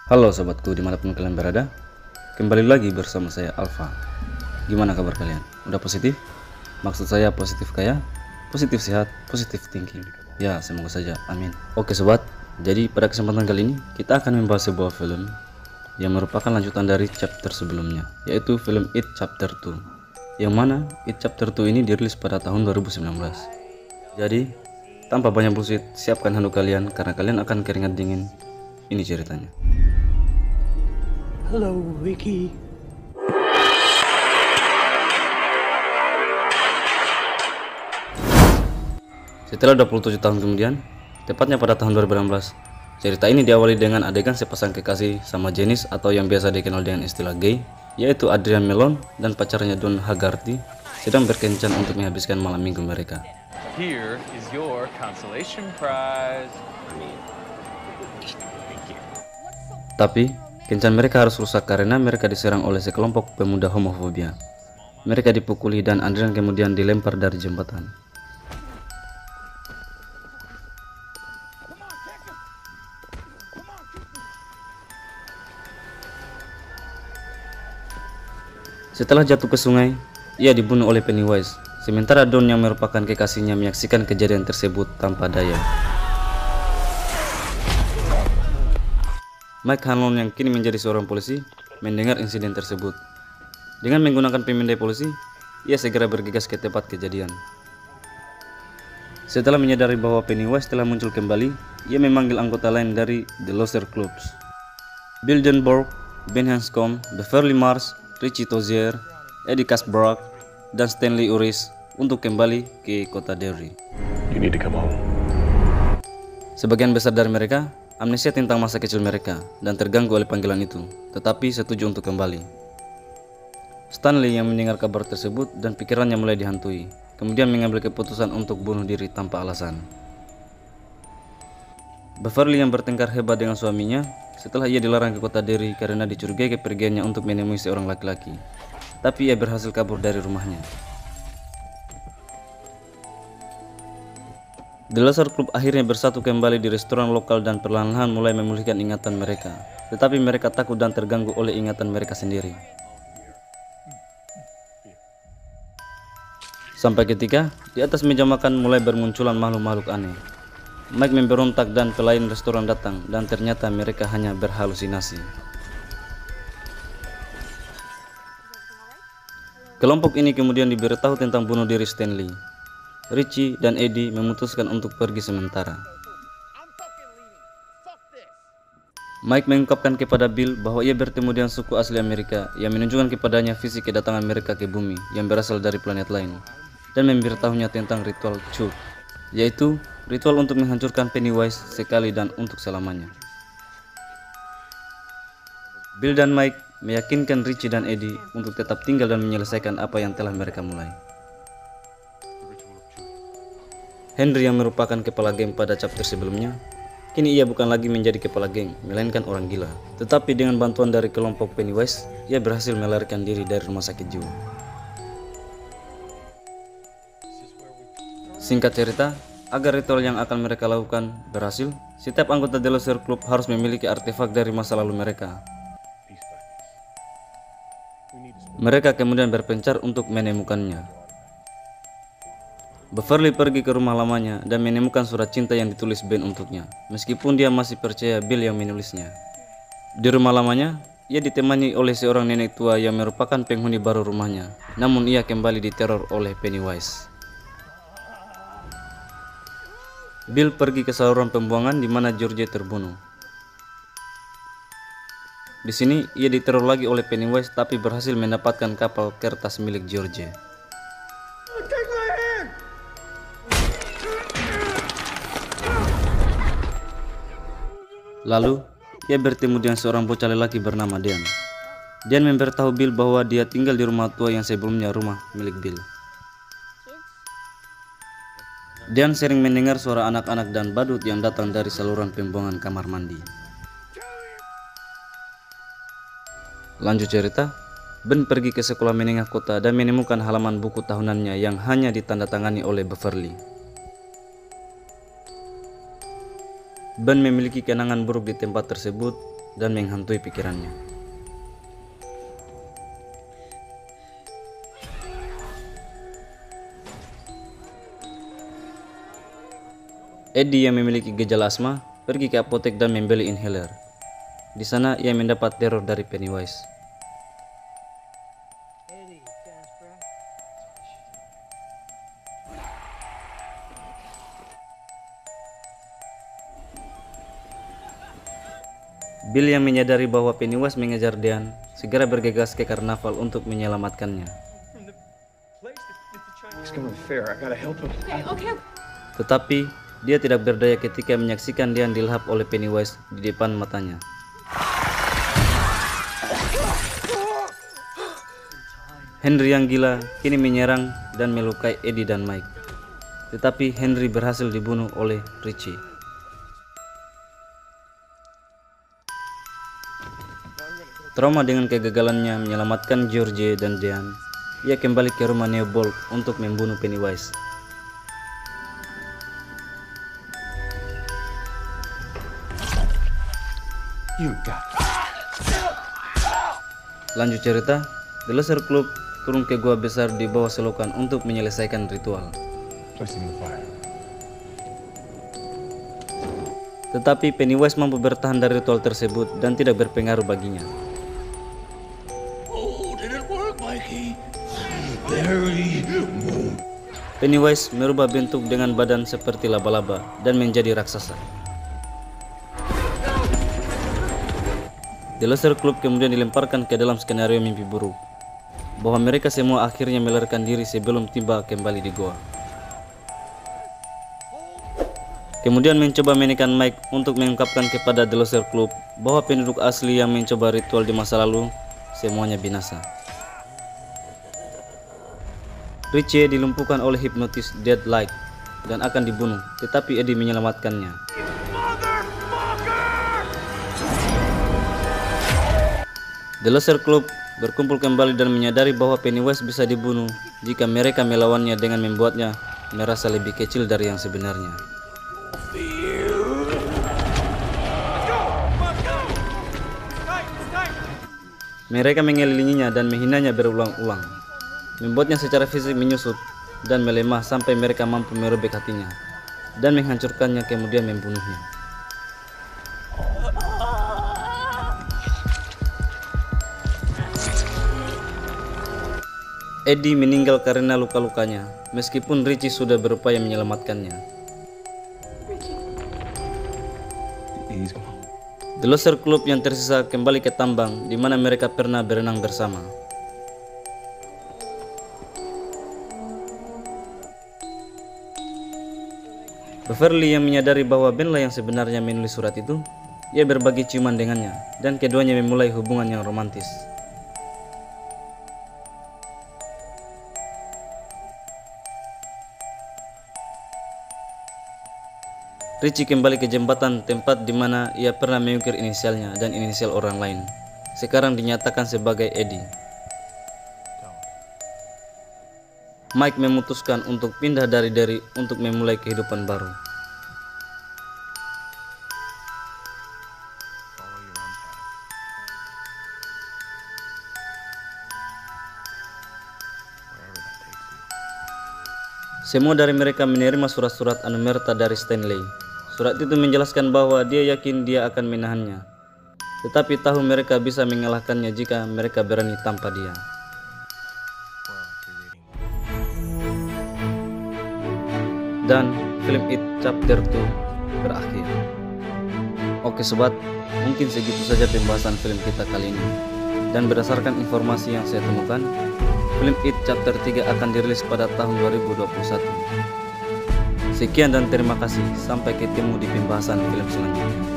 Halo sobatku dimanapun kalian berada, kembali lagi bersama saya Alfa. Gimana kabar kalian? Udah positif? Maksud saya positif kaya, positif sehat, positif thinking. Ya semoga saja, amin. Oke sobat, jadi pada kesempatan kali ini kita akan membahas sebuah film yang merupakan lanjutan dari chapter sebelumnya, yaitu film It Chapter 2. Yang mana It Chapter 2 ini dirilis pada tahun 2019. Jadi tanpa banyak bullshit, siapkan handuk kalian karena kalian akan keringat dingin. Ini ceritanya. Hello, Ricky. Setelah 27 tahun kemudian, tepatnya pada tahun 2016, cerita ini diawali dengan adegan sepasang kekasih sama jenis atau yang biasa dikenal dengan istilah gay, yaitu Adrian Melon dan pacarnya Don Haggerty sedang berkencan untuk menghabiskan malam minggu mereka. Here is your consolation prize. Tapi, kencan mereka harus rusak karena mereka diserang oleh sekelompok pemuda homofobia. Mereka dipukuli dan Adrian kemudian dilempar dari jembatan. Setelah jatuh ke sungai, ia dibunuh oleh Pennywise. Sementara Don yang merupakan kekasihnya menyaksikan kejadian tersebut tanpa daya. Mike Hanlon yang kini menjadi seorang polisi mendengar insiden tersebut. Dengan menggunakan pemindai polisi, ia segera bergegas ke tempat kejadian. Setelah menyadari bahwa Pennywise telah muncul kembali, ia memanggil anggota lain dari The Loser Clubs. Bill Denberg, Ben Hanscom, Beverly Mars, Richie Tozier, Eddie Kaspbrak, dan Stanley Uris untuk kembali ke kota Derry. You need to come home. Sebagian besar dari mereka amnesia tentang masa kecil mereka dan terganggu oleh panggilan itu, tetapi setuju untuk kembali. Stanley yang mendengar kabar tersebut dan pikirannya mulai dihantui, kemudian mengambil keputusan untuk bunuh diri tanpa alasan. Beverly yang bertengkar hebat dengan suaminya setelah ia dilarang ke kota Derry karena dicurigai kepergiannya untuk menemui seorang laki-laki, tapi ia berhasil kabur dari rumahnya. The Loser Club akhirnya bersatu kembali di restoran lokal dan perlahan-lahan mulai memulihkan ingatan mereka. Tetapi mereka takut dan terganggu oleh ingatan mereka sendiri. Sampai ketika di atas meja makan mulai bermunculan makhluk-makhluk aneh. Mike memberontak dan pelayan restoran datang dan ternyata mereka hanya berhalusinasi. Kelompok ini kemudian diberitahu tentang bunuh diri Stanley. Richie dan Eddie memutuskan untuk pergi sementara. Mike mengungkapkan kepada Bill bahwa ia bertemu dengan suku asli Amerika yang menunjukkan kepadanya visi kedatangan mereka ke bumi yang berasal dari planet lain, dan memberitahunya tentang ritual Chuck, yaitu ritual untuk menghancurkan Pennywise sekali dan untuk selamanya. Bill dan Mike meyakinkan Richie dan Eddie untuk tetap tinggal dan menyelesaikan apa yang telah mereka mulai. Henry yang merupakan kepala geng pada chapter sebelumnya, kini ia bukan lagi menjadi kepala geng, melainkan orang gila. Tetapi dengan bantuan dari kelompok Pennywise, ia berhasil melarikan diri dari rumah sakit jiwa. Singkat cerita, agar ritual yang akan mereka lakukan berhasil, setiap anggota The Loser Club harus memiliki artefak dari masa lalu mereka. Mereka kemudian berpencar untuk menemukannya. Beverly pergi ke rumah lamanya dan menemukan surat cinta yang ditulis Ben untuknya, meskipun dia masih percaya Bill yang menulisnya. Di rumah lamanya, ia ditemani oleh seorang nenek tua yang merupakan penghuni baru rumahnya, namun ia kembali diteror oleh Pennywise. Bill pergi ke saluran pembuangan di mana George terbunuh. Di sini, ia diteror lagi oleh Pennywise tapi berhasil mendapatkan kapal kertas milik George. Lalu, ia bertemu dengan seorang bocah lelaki bernama Dan. Dan memberitahu Bill bahwa dia tinggal di rumah tua yang sebelumnya rumah milik Bill. Dan sering mendengar suara anak-anak dan badut yang datang dari saluran pembuangan kamar mandi. Lanjut cerita, Ben pergi ke sekolah menengah kota dan menemukan halaman buku tahunannya yang hanya ditandatangani oleh Beverly. Ben memiliki kenangan buruk di tempat tersebut dan menghantui pikirannya. Eddie yang memiliki gejala asma pergi ke apotek dan membeli inhaler. Di sana ia mendapat teror dari Pennywise. Bill yang menyadari bahwa Pennywise mengejar Dean segera bergegas ke karnaval untuk menyelamatkannya. He's going fair. I gotta help him. Tetapi dia tidak berdaya ketika menyaksikan Dean dilahap oleh Pennywise di depan matanya. Henry yang gila kini menyerang dan melukai Eddie dan Mike. Tetapi Henry berhasil dibunuh oleh Richie. Trauma dengan kegagalannya menyelamatkan George dan Dean, ia kembali ke rumah Newbold untuk membunuh Pennywise. You got Lanjut cerita, The Loser Club turun ke gua besar di bawah selokan untuk menyelesaikan ritual. placing the fire. Tetapi Pennywise mampu bertahan dari ritual tersebut dan tidak berpengaruh baginya. Oh, did it work, Mikey? Very Pennywise merubah bentuk dengan badan seperti laba-laba dan menjadi raksasa. The Loser Club kemudian dilemparkan ke dalam skenario mimpi buruk, bahwa mereka semua akhirnya melarikan diri sebelum tiba kembali di goa. Kemudian mencoba menekan Mike untuk mengungkapkan kepada The Loser Club bahwa penduduk asli yang mencoba ritual di masa lalu semuanya binasa. Richie dilumpuhkan oleh hipnotis Deadlight dan akan dibunuh, tetapi Eddie menyelamatkannya. The Loser Club berkumpul kembali dan menyadari bahwa Pennywise bisa dibunuh jika mereka melawannya dengan membuatnya merasa lebih kecil dari yang sebenarnya. Mereka mengelilinginya dan menghinanya berulang-ulang, membuatnya secara fisik menyusut dan melemah sampai mereka mampu merobek hatinya dan menghancurkannya, kemudian membunuhnya. Eddie meninggal karena luka-lukanya, meskipun Richie sudah berupaya menyelamatkannya. He's gone. The Loser Club yang tersisa kembali ke tambang di mana mereka pernah berenang bersama. Beverly yang menyadari bahwa Ben lah yang sebenarnya menulis surat itu, ia berbagi ciuman dengannya dan keduanya memulai hubungan yang romantis. Richie kembali ke jembatan, tempat di mana ia pernah mengukir inisialnya dan inisial orang lain. Sekarang dinyatakan sebagai Eddie. Mike memutuskan untuk pindah dari Derry untuk memulai kehidupan baru. Semua dari mereka menerima surat-surat anumerta dari Stanley. Surat itu menjelaskan bahwa dia yakin dia akan menahannya, tetapi tahu mereka bisa mengalahkannya jika mereka berani tanpa dia. Dan film It Chapter 2 berakhir. Oke sobat, mungkin segitu saja pembahasan film kita kali ini. Dan berdasarkan informasi yang saya temukan, film It Chapter 3 akan dirilis pada tahun 2021. Sekian dan terima kasih, sampai ketemu di pembahasan film selanjutnya.